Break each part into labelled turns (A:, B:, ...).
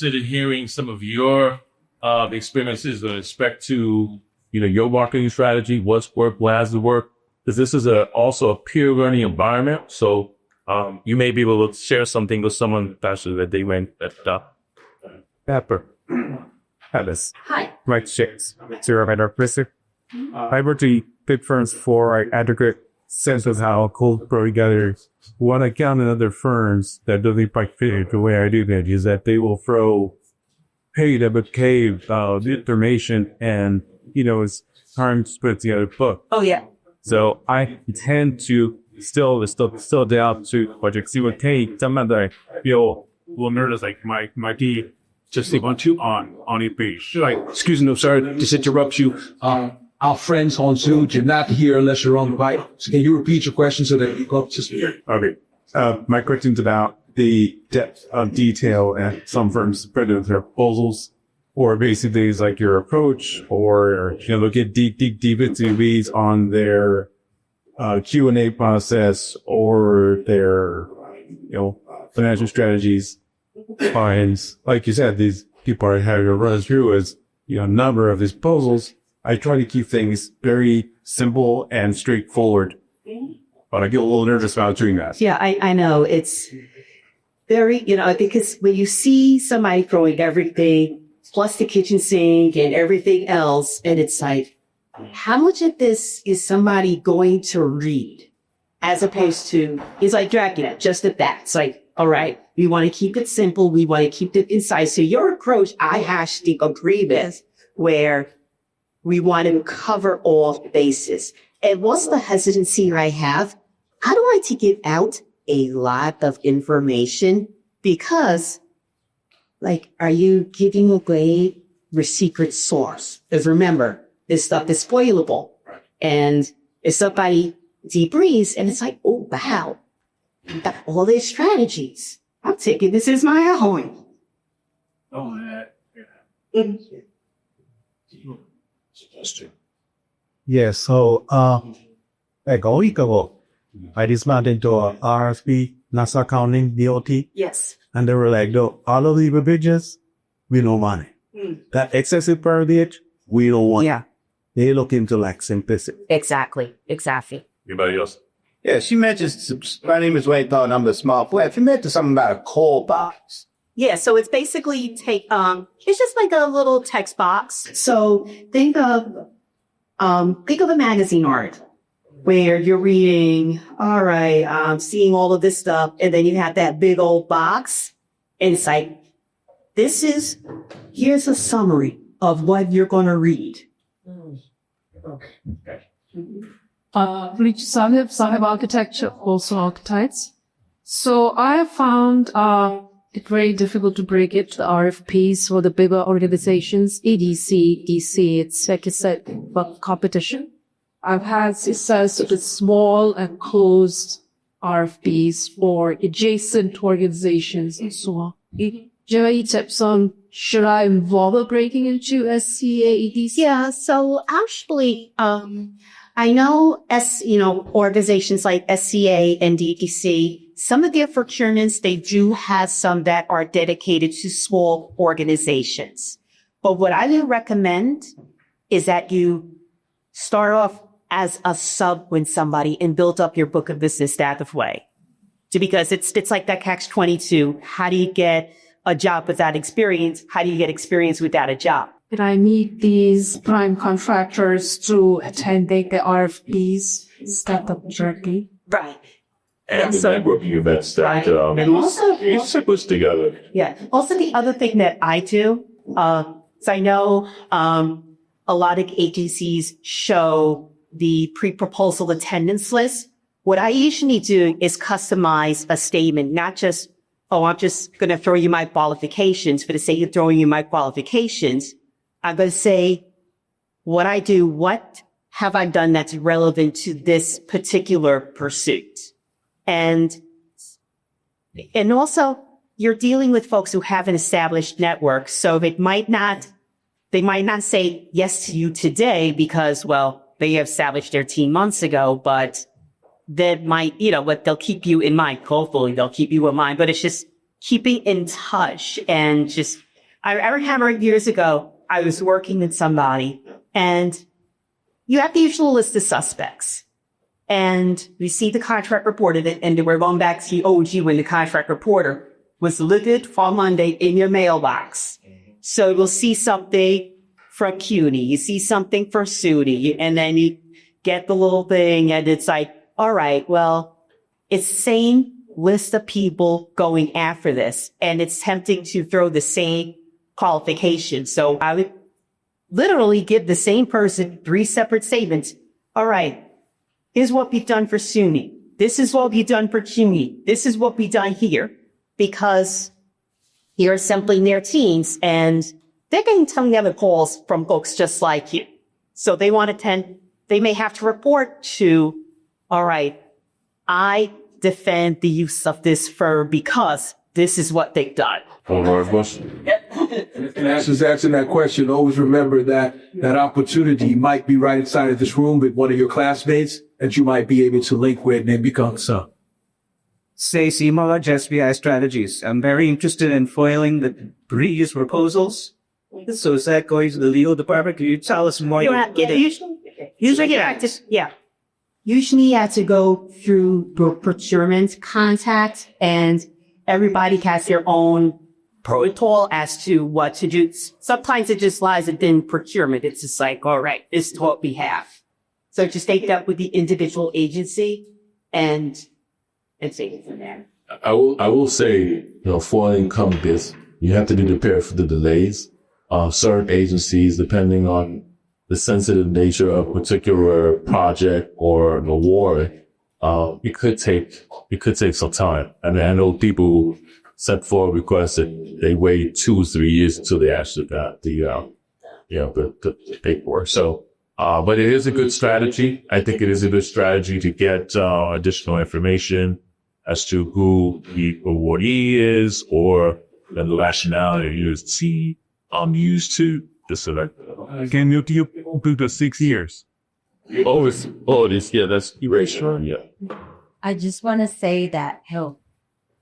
A: interested in hearing some of your experiences with respect to, your marketing strategy, what's worked, what hasn't worked. Because this is also a peer learning environment. So you may be able to share something with someone faster that they went at
B: Pepper. Alice.
C: Hi.
B: Mike James. Zero Radar Visit. I work to big firms for an adequate sense of how cold pro together. What I count in other firms that doesn't quite fit the way I do that is that they will throw pay to cave the information and, it's time to put together a book.
C: Oh, yeah.
B: So I tend to still down to project. See what sometimes I feel a little nervous, like my key
D: just they want to on a page. Right. Excuse me, I'm sorry to interrupt you. Our friends on Zoom, you're not here unless you're on the bike. So can you repeat your question so that you go up to speed?
B: Okay. My question's about the depth of detail at some firms spread of their proposals, or basically it's like your approach, or, they'll get deep into weeds on their Q&A process or their, financial strategies. And like you said, these people are having to run through as, a number of these proposals. I try to keep things very simple and straightforward, but I get a little nervous about doing that.
C: Yeah, I know. It's very, because when you see somebody throwing everything, plus the kitchen sink and everything else, and it's like, how much of this is somebody going to read? As opposed to, it's like Dracula, just at that. It's like, all right, we want to keep it simple. We want to keep it concise. So your approach, I actually agree with, where we want to cover all bases. And what's the hesitancy I have? I don't like to give out a lot of information because, are you giving away your secret source? Because remember, this stuff is spoilable. And if somebody debriefs and it's like, oh, wow, you got all these strategies. I'm taking this as my own.
E: Yeah, so like a week ago, I responded into a RFP, NASA accounting, DOT,
C: Yes.
E: and they were like, "No, all of the bridges, we don't want it. That excessive verbiage, we don't want it." They look into simplicity.
C: Exactly.
A: Anybody else?
F: Yeah, she mentions, my name is Wayne Thorne, I'm the small flat. She mentioned something about a call box.
C: Yeah, so it's basically it's just like a little text box. So think of a magazine art where you're reading, all right, seeing all of this stuff, and then you have that big old box, and it's like, here's a summary of what you're going to read.
G: Sahib Architecture, also archetypes. So I have found it very difficult to break it to the RFPs for the bigger organizations, EDC, DC, it's like I said, but competition. I've had success with small and closed RFPs for adjacent organizations and so on. Do you have any tips on should I involve breaking into SCA, EDC?
C: Yeah, so actually, I know organizations like SCA and DEC, some of their procurements, they do have some that are dedicated to small organizations. But what I would recommend is that you start off as a sub with somebody and build up your book of business that way. Because it's like that catch-22. How do you get a job without experience? How do you get experience without a job?
G: Can I meet these prime contractors through attending the RFPs, startup journey?
C: Right.
A: And the networking events that
C: and also
A: puts together.
C: Yeah. Also, the other thing that I do, so I know a lot of agencies show the pre-proposal attendance list. What I usually do is customize a statement, not just, I'm just going to throw you my qualifications for the sake of throwing you my qualifications. I'm going to say what I do, what have I done that's relevant to this particular pursuit? And also you're dealing with folks who have an established network. So they might not say yes to you today because, they established their team months ago, but that might, but they'll keep you in mind. Hopefully they'll keep you in mind, but it's just keeping in touch and just I remember years ago, I was working with somebody and you have the usual list of suspects. And we see the contract reported it, and we're going back to the OG when the contract reporter was delivered for Monday in your mailbox. So you'll see something from CUNY, you see something for SUNY, and then you get the little thing and it's like, all right, well, it's the same list of people going after this, and it's tempting to throw the same qualifications. So I would literally give the same person 3 separate statements. All right, here's what we've done for SUNY. This is what we've done for CUNY. This is what we've done here. Because you're assembling their teams and they're getting ton of other calls from folks just like you. So they may have to report to, all right, I defend the use of this firm because this is what they've done.
A: One more question.
D: And as answering that question, always remember that opportunity might be right inside of this room with one of your classmates that you might be able to link with and become some.
H: Stacey Mulledge, SBI Strategies. I'm very interested in foiling the previous proposals. So is that going to the legal department? Can you tell us more?
C: Usually you have to go through the procurement contact, and everybody has their own protocol as to what to do. Sometimes it just lies within procurement. It's just like, all right, this is what we have. So just take it up with the individual agency and take it from there.
A: I will say, foiling encompass, you have to be prepared for the delays. Certain agencies, depending on the sensitive nature of a particular project or an award, it could take some time. I mean, I know people sent forward requests and they wait 2 or 3 years until they actually got the paperwork. So, but it is a good strategy. I think it is a good strategy to get additional information as to who the awardee is, or the rationale they used to select.
B: Can you keep to the 6 years?
A: That's erasure. Yeah.
I: I just want to say that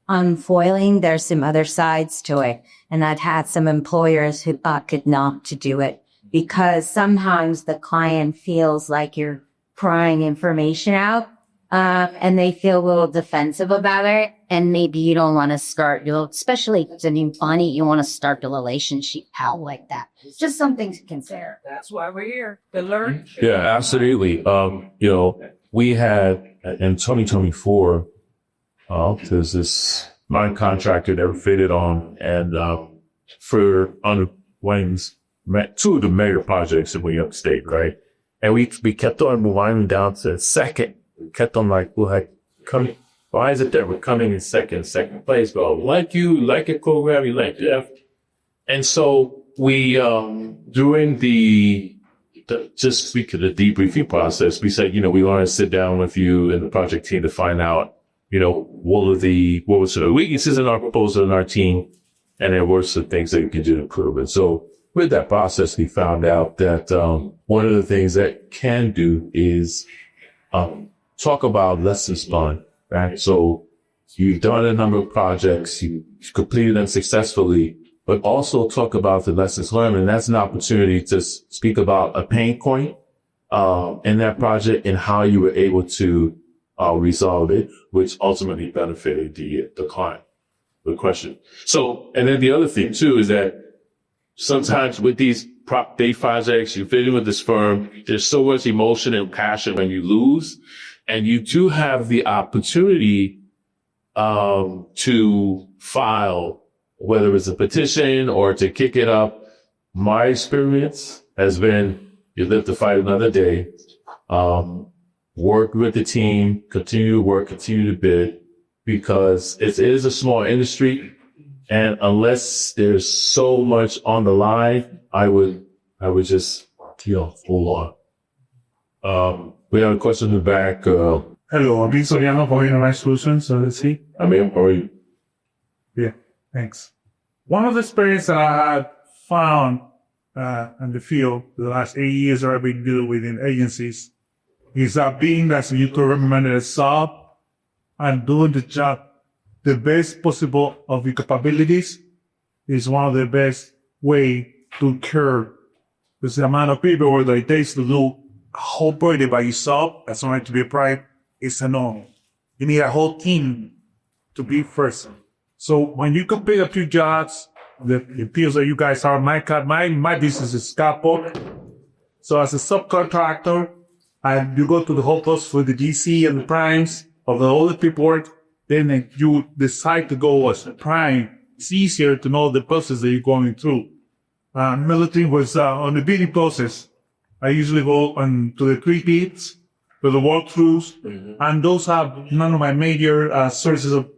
I: on foiling, there's some other sides to it. And I've had some employers who opted not to do it because sometimes the client feels like you're prying information out. And they feel a little defensive about it. And maybe you don't want to start, especially if it's a new client, you want to start the relationship out like that. It's just something to consider.
H: That's why we're here, to learn.
A: Yeah, absolutely. We had in 2024, there's this mine contractor that we fitted on, and for under Wayne's 2 of the major projects in way upstate, right? And we kept on winding down to second. We kept on coming. Why is it that we're coming in second place? But like a program, you like Jeff. And so we, during just speak of the debriefing process, we said, we want to sit down with you and the project team to find out, what were the weaknesses in our proposal in our team, and then what are some things that we can do to improve it. So with that process, we found out that, one of the things that can do is, talk about lessons learned, right? So you've done a number of projects, you completed them successfully, but also talk about the lessons learned. And that's an opportunity to speak about a pain point, in that project and how you were able to, resolve it, which ultimately benefited the client. Good question. So, and then the other thing too is that sometimes with these prop day projects, you're fitting with this firm, there's so much emotion and passion when you lose. And you do have the opportunity to file, whether it's a petition or to kick it up. My experience has been you live to fight another day. Work with the team, continue to work, continue to bid, because it is a small industry. And unless there's so much on the line, I would just hold on. We have a question in the back.
J: Hello, I'm Vic Soriano from United Solutions. So let's see.
A: How are you?
J: Yeah, thanks. One of the experiences that I had found in the field the last 8 years that I've been dealing with in agencies is that being that you could recommend a sub and doing the job the best possible of your capabilities is one of the best way to curb this amount of people that it takes to do a whole project by yourself as somebody to be a prime is enormous. You need a whole team to be first. So when you compare the two jobs, the fields that you guys are, my business is scrapbook. So as a subcontractor, you go to the whole process for the GC and the primes of the other people, then you decide to go as a prime. It's easier to know the process that you're going through. Military was on the bidding process. I usually go on to the pre-bids, to the walkthroughs, and those have none of my major sources of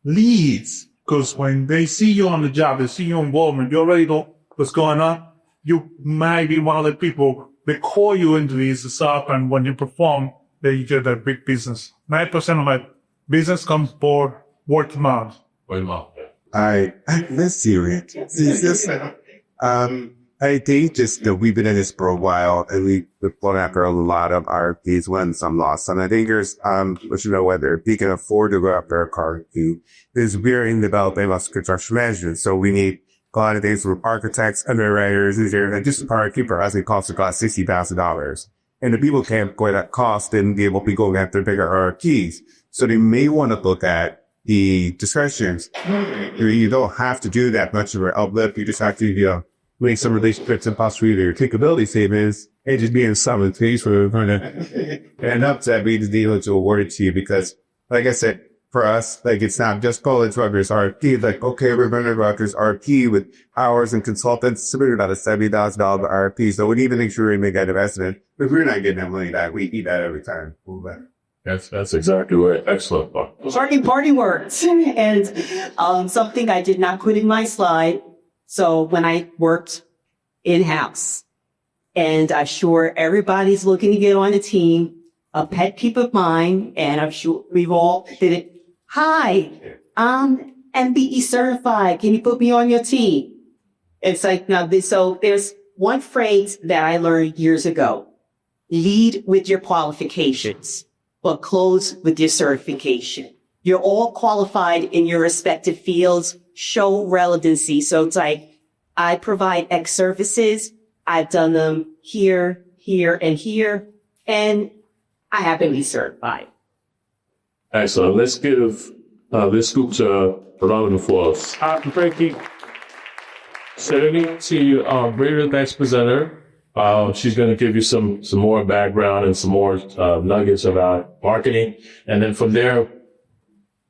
J: leads. Because when they see you on the job, they see your involvement, you already know what's going on. You might be one of the people that call you into this stuff, and when you perform, then you get that big business. 9% of my business comes for word of mouth.
A: Wait a minute.
B: Let's see it. I think just that we've been in this for a while, and we've gone after a lot of RFPs, won some, lost some. I think there's, whether we can afford to go after a RFP, is we're in developing lots of construction management. So we need a lot of things from architects, underwriters, and just a RFP for us, it costs about $60,000. And the people can't go at that cost and be able to be going after bigger RFPs. So they may want to look at the discussions. You don't have to do that much of an uplift. You just have to, make some relationships and possibly your capability savings and just be in some place where we're going to end up to be the deal to award it to you. Because, like I said, for us, like, it's not just College Rutgers RFP. Like, okay, we're running Rutgers RFP with hours and consultants submitted about a $70,000 RFP. So we need to make sure we make that investment. If we're not getting that money back, we eat that every time.
A: That's exactly right. Excellent.
C: Party words. And something I did not put in my slide. So when I worked in-house, and I'm sure everybody's looking to get on the team, a pet peeve of mine, and I'm sure we've all did it. Hi, I'm MBE certified. Can you put me on your team? It's like, so there's one phrase that I learned years ago. Lead with your qualifications, but close with your certification. You're all qualified in your respective fields. Show relevancy. So it's like, I provide X services. I've done them here, here, and here, and I happen to be certified.
A: Excellent. Let's give this group a round of applause. Frankie, sending to you, bring the next presenter. She's going to give you some more background and some more nuggets about marketing, and then from there,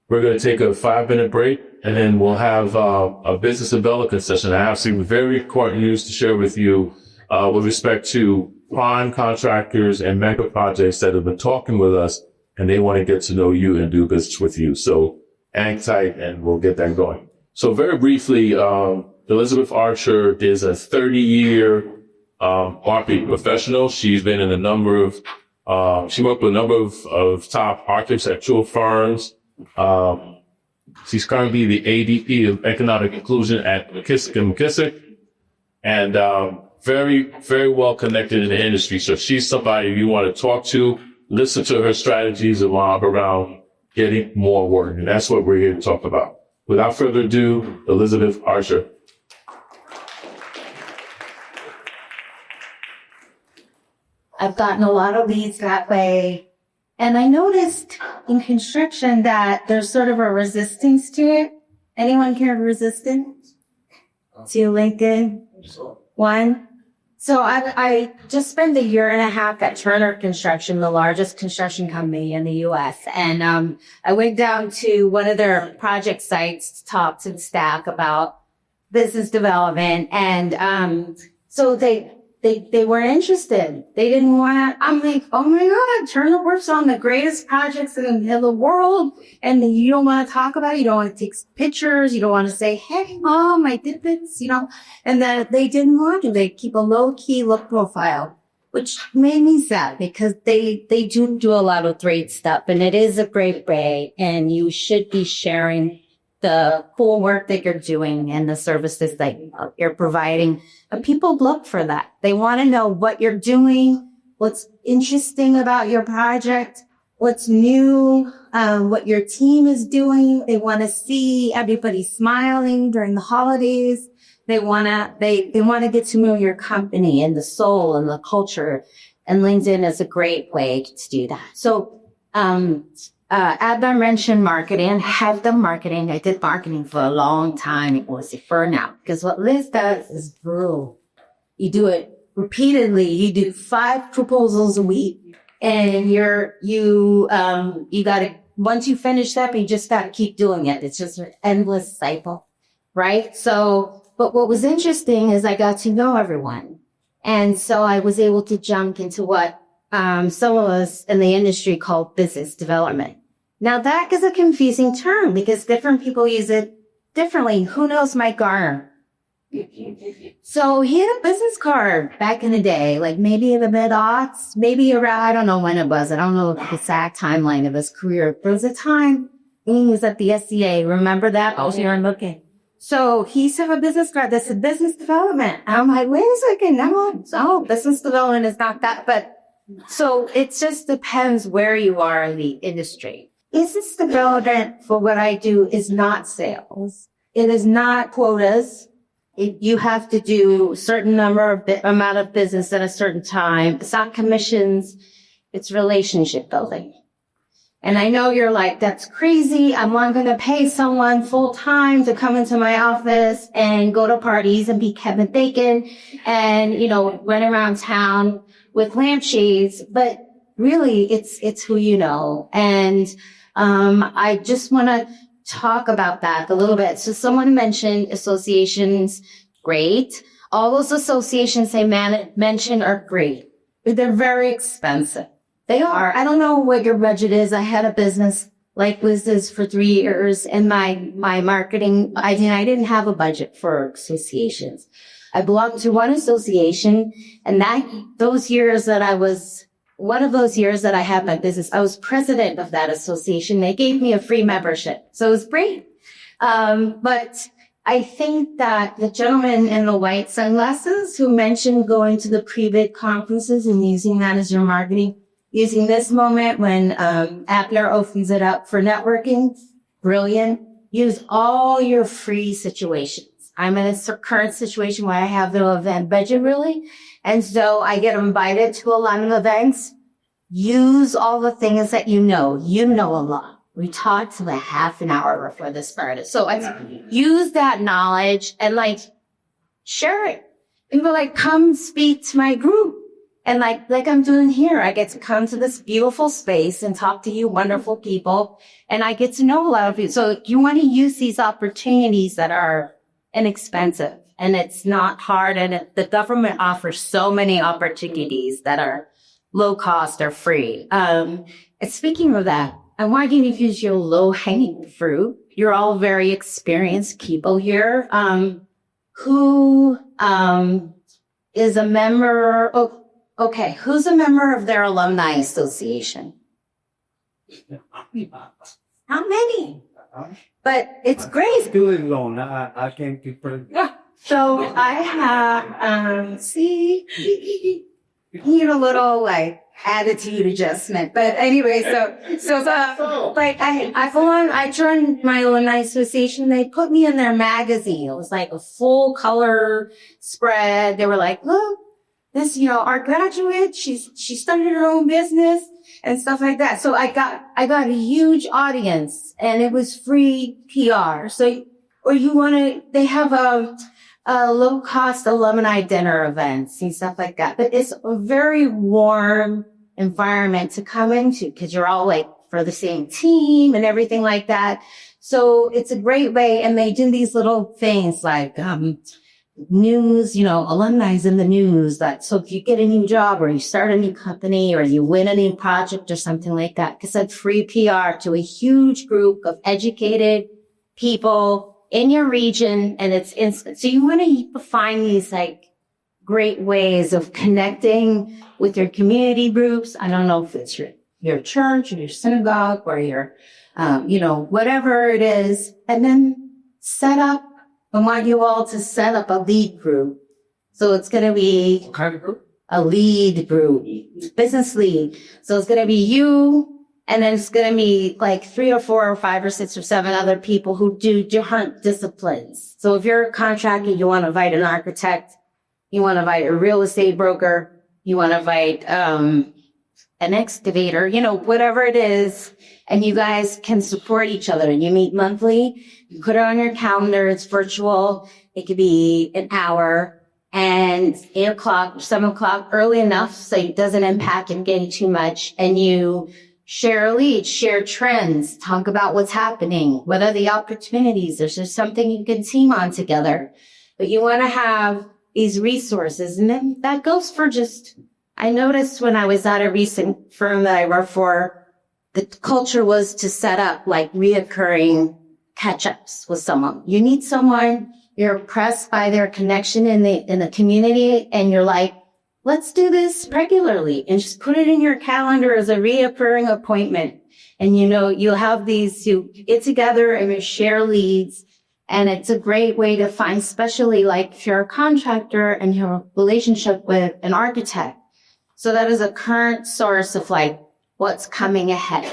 A: we're going to take a 5-minute break, and then we'll have a business development session. I have some very important news to share with you with respect to prime contractors and mega projects that have been talking with us, and they want to get to know you and do business with you. So hang tight, and we'll get that going. So very briefly, Elizabeth Archer is a 30-year RP professional. She's been in a number of, she worked with a number of top architectural firms. She's currently the AVP of Economic Inclusion at McKissick & McKissick, and very, very well connected in the industry. So she's somebody you want to talk to, listen to her strategies around getting more work, and that's what we're here to talk about. Without further ado, Elizabeth Archer.
I: I've gotten a lot of leads that way. And I noticed in construction that there's sort of a resistance to it. Anyone here resistant to LinkedIn? One. So I just spent a year and a half at Turner Construction, the largest construction company in the U.S. And I went down to one of their project sites to talk to the staff about business development. And so they were interested. They didn't want to, I'm like, oh my God, Turner works on the greatest projects in the world. And you don't want to talk about it. You don't want to take pictures. You don't want to say, hey, Mom, I did this, and that they didn't want to. They keep a low key look profile, which made me sad because they do a lot of great stuff, and it is a great way. And you should be sharing the cool work that you're doing and the services that you're providing. But people look for that. They want to know what you're doing, what's interesting about your project, what's new, what your team is doing. They want to see everybody smiling during the holidays. They wanna get to know your company and the soul and the culture. And LinkedIn is a great way to do that. So, Adler mentioned marketing, head of marketing. I did marketing for a long time. It was a burnout because what Liz does is brutal. You do it repeatedly. You do 5 proposals a week and you gotta, once you finish that, you just gotta keep doing it. It's just an endless cycle, right? So, but what was interesting is I got to know everyone. And so I was able to jump into what some of us in the industry call business development. Now that is a confusing term because different people use it differently. Who knows Mike Garner? So he had a business card back in the day, like maybe in the mid-aughts, maybe around, I don't know when it was. I don't know the exact timeline of his career. But it was a time when he was at the SCA. Remember that? I was here and looking. So he used to have a business card that said business development. And I'm like, wait a second, no, business development is not that. But so it just depends where you are in the industry. Business development for what I do is not sales. It is not quotas. You have to do a certain amount of business at a certain time. It's not commissions. It's relationship building. And I know you're like, that's crazy. I'm not going to pay someone full time to come into my office and go to parties and be Kevin Bacon and, run around town with lampshades. But really, it's who you know. And I just want to talk about that a little bit. So someone mentioned associations. Great. All those associations they mention are great, but they're very expensive. They are. I don't know what your budget is. I had a business like Liz's for 3 years and my marketing, I didn't have a budget for associations. I belonged to one association and those years that I had my business, I was president of that association. They gave me a free membership. So it was great. But I think that the gentleman in the white sunglasses who mentioned going to the pre-bid conferences and using that as your marketing, using this moment when Adler opens it up for networking, brilliant. Use all your free situations. I'm in a current situation where I have no event budget really. And so I get invited to a lot of events. Use all the things that you know. You know a lot. We talked for like half an hour before this started. So I use that knowledge and share it. And be like, come speak to my group. And like I'm doing here, I get to come to this beautiful space and talk to you wonderful people. And I get to know a lot of you. So you want to use these opportunities that are inexpensive and it's not hard. And the government offers so many opportunities that are low cost or free. And speaking of that, I want you to use your low hanging fruit. You're all very experienced people here. Who is a member? Okay, who's a member of their alumni association? How many? But it's great.
H: Doing long. I can't keep it.
I: So I have, need a little attitude adjustment. But anyway, I joined my alumni association. They put me in their magazine. It was like a full color spread. They were like, look, this, our graduate, she started her own business and stuff like that. So I got a huge audience and it was free PR. So, or they have a low cost alumni dinner events and stuff like that. But it's a very warm environment to come into because you're all for the same team and everything like that. So it's a great way. And they do these little things like, news, alumni in the news so if you get a new job or you start a new company or you win a new project or something like that, because that's free PR to a huge group of educated people in your region and it's instant. So you want to find these great ways of connecting with your community groups. I don't know if it's your church or your synagogue or your, whatever it is, and then I want you all to set up a lead group. So it's going to be
D: What kind of group?
I: a lead group, business lead. So it's going to be you And then it's going to be like 3 or 4 or 5 or 6 or 7 other people who do different disciplines. So if you're a contractor, you want to invite an architect, you want to invite a real estate broker, you want to invite an excavator, you know, whatever it is, and you guys can support each other. You meet monthly, you put it on your calendar, it's virtual, it could be an hour, and 8 o'clock, 7 o'clock, early enough so it doesn't impact and getting too much, and you share leads, share trends, talk about what's happening, what are the opportunities, is there something you can team on together. But you want to have these resources, and then that goes for just, I noticed when I was at a recent firm that I worked for, the culture was to set up like reoccurring catch-ups with someone. You need someone, you're impressed by their connection in the community, and you're like, let's do this regularly, and just put it in your calendar as a reoccurring appointment. And you know, you'll have these, you get together and you share leads. And it's a great way to find, especially like if you're a contractor and your relationship with an architect. So that is a current source of like what's coming ahead.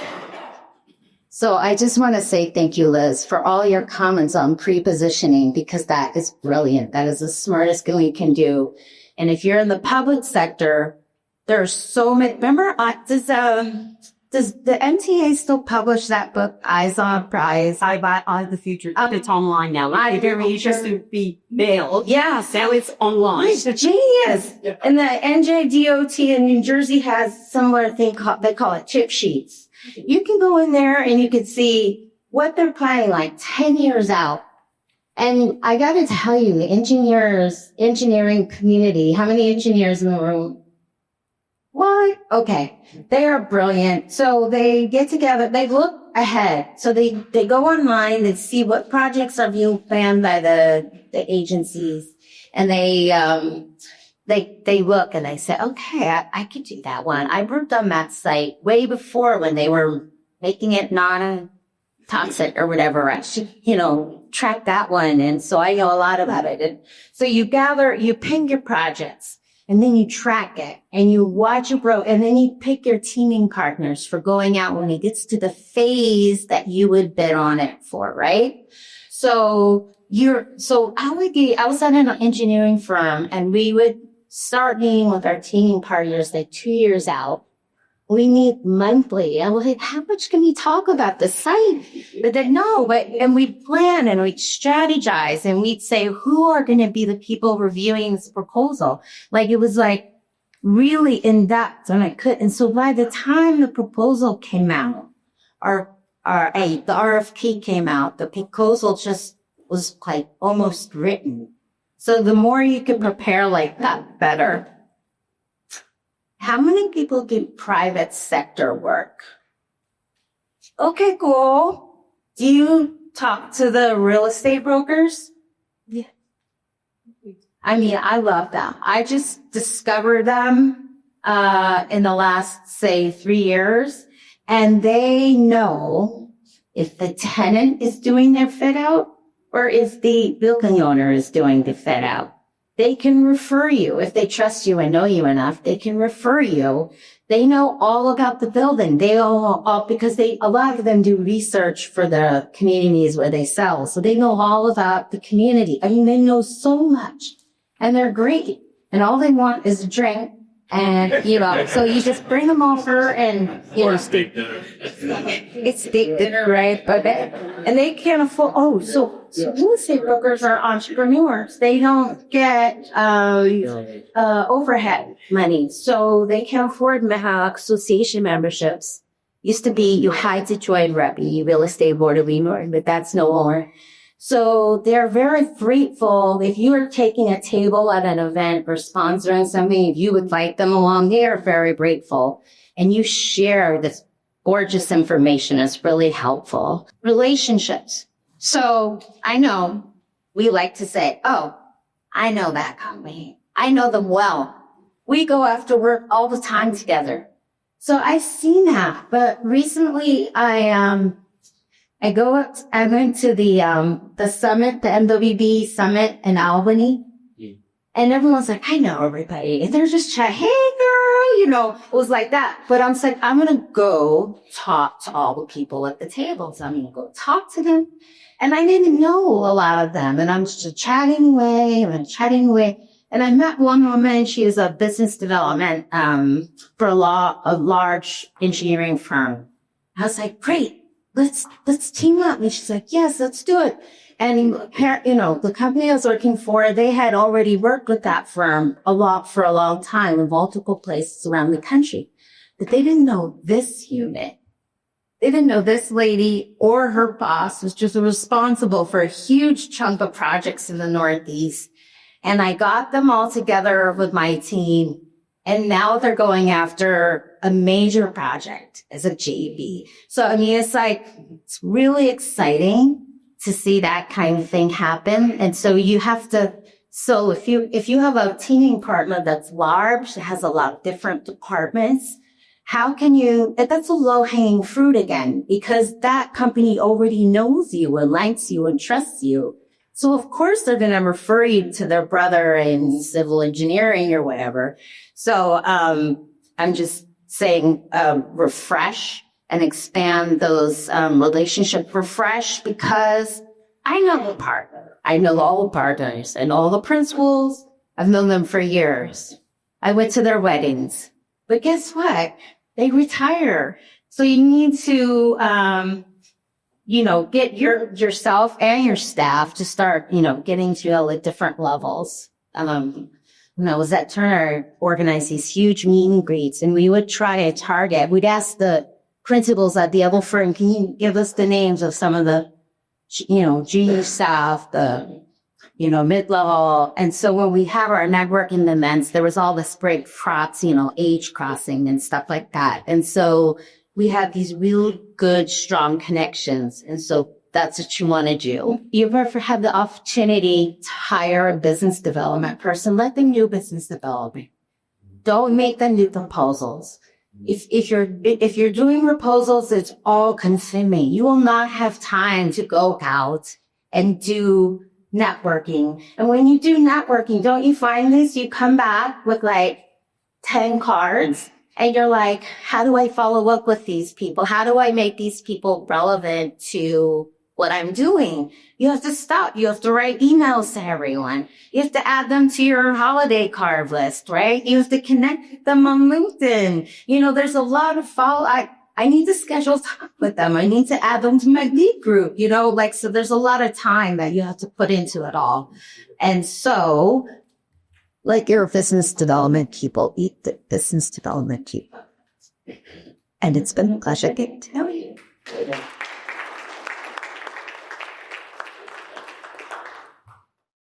I: So I just want to say thank you, Liz, for all your comments on pre-positioning, because that is brilliant. That is the smartest thing we can do. And if you're in the public sector, there's so many. Remember, does the MTA still publish that book, Eyes on Prize?
C: I bought on the future. It's online now. It used to be mailed.
I: Yeah,
C: Now it's online.
I: it's genius. And the NJDOT in New Jersey has similar thing called, they call it chip sheets. You can go in there and you can see what they're planning like 10 years out. And I got to tell you, the engineering community, how many engineers in the room? What? Okay. They are brilliant. So they get together, they look ahead. So they go online and see what projects are being planned by the agencies. And they look and they say, okay, I could do that one. I worked on that site way before when they were making it non-toxic or whatever. I should, track that one. And so I know a lot about it. And so you ping your projects. And then you track it and you watch it grow, and then you pick your teaming partners for going out when it gets to the phase that you would bid on it for, right? So I was at an engineering firm, and we would start meeting with our teaming partners like 2 years out. We meet monthly. And we're like, how much can we talk about the site? But then and we'd plan and we'd strategize, and we'd say, who are going to be the people reviewing this proposal? Like, it was like really in depth, and so by the time the proposal came out, the RFP came out, the proposal just was like almost written. So the more you can prepare like that, better. How many people do private sector work? Okay, cool. Do you talk to the real estate brokers? Yeah. I mean, I love them. I just discovered them in the last, say, 3 years. And they know if the tenant is doing their fit out or if the building owner is doing the fit out. They can refer you. If they trust you and know you enough, they can refer you. They know all about the building. They all because a lot of them do research for the communities where they sell. So they know all about the community. I mean, they know so much, and they're great. And all they want is a drink. And, so you just bring them over and,
A: Or steak dinner.
I: it's steak dinner, right? And they can't afford, so real estate brokers are entrepreneurs. They don't get, overhead money. So they can't afford association memberships. Used to be you had to join REPI, Real Estate Board of Leavenworth, but that's no more. So they're very grateful. If you are taking a table at an event or sponsoring something, if you invite them along, they are very grateful. And you share this gorgeous information. It's really helpful. Relationships. So I know we like to say, oh, I know that company. I know them well. We go after work all the time together. So I've seen that. But recently I went to the summit, the MWB summit in Albany. Yeah. And everyone's like, I know everybody. And they're just chatting, hey girl, girl, you know, it was like that. But I'm like, I'm going to go talk to all the people at the tables. I'm going to go talk to them. And I didn't know a lot of them. And I'm just chatting away and chatting away. And I met one woman. She is a business development, for a large engineering firm. I was like, great, let's team up. And she's like, yes, let's do it. And, you know, the company I was working for, they had already worked with that firm for a long time in multiple places around the country. But they didn't know this unit. They didn't know this lady or her boss was just responsible for a huge chunk of projects in the Northeast. And I got them all together with my team. And now they're going after a major project as a JV. So, I mean, it's really exciting to see that kind of thing happen. And so you have to, so if you have a teaming partner that's large, that has a lot of different departments, how can you, that's a low hanging fruit again, because that company already knows you and likes you and trusts you. So of course they're going to refer you to their brother in civil engineering or whatever. So, I'm just saying, refresh and expand those relationships, refresh, because I know the partner. I know all the partners and all the principals. I've known them for years. I went to their weddings. But guess what? They retire. So you need to, you know, get yourself and your staff to start, you know, getting to all the different levels. When I was at Turner, I organized these huge meet and greets, and we would try to target. We'd ask the principals at the other firm, can you give us the names of some of the, you know, junior staff, the, you know, mid-level. And so when we have our networking events, there was all this great props, you know, age crossing and stuff like that. And so we had these real good, strong connections. And so that's what you want to do. You ever have the opportunity to hire a business development person, let them do business development. Don't make them do proposals. If you're doing proposals, it's all consuming. You will not have time to go out and do networking. And when you do networking, don't you find this? You come back with like 10 cards and you're like, how do I follow up with these people? How do I make these people relevant to what I'm doing? You have to stop. You have to write emails to everyone. You have to add them to your holiday card list, right? You have to connect them on LinkedIn. You know, there's a lot of I need to schedule time with them. I need to add them to my lead group, you know, like, so there's a lot of time that you have to put into it all. And so, like your business development people, eat the business development people. And it's been a pleasure getting to know you.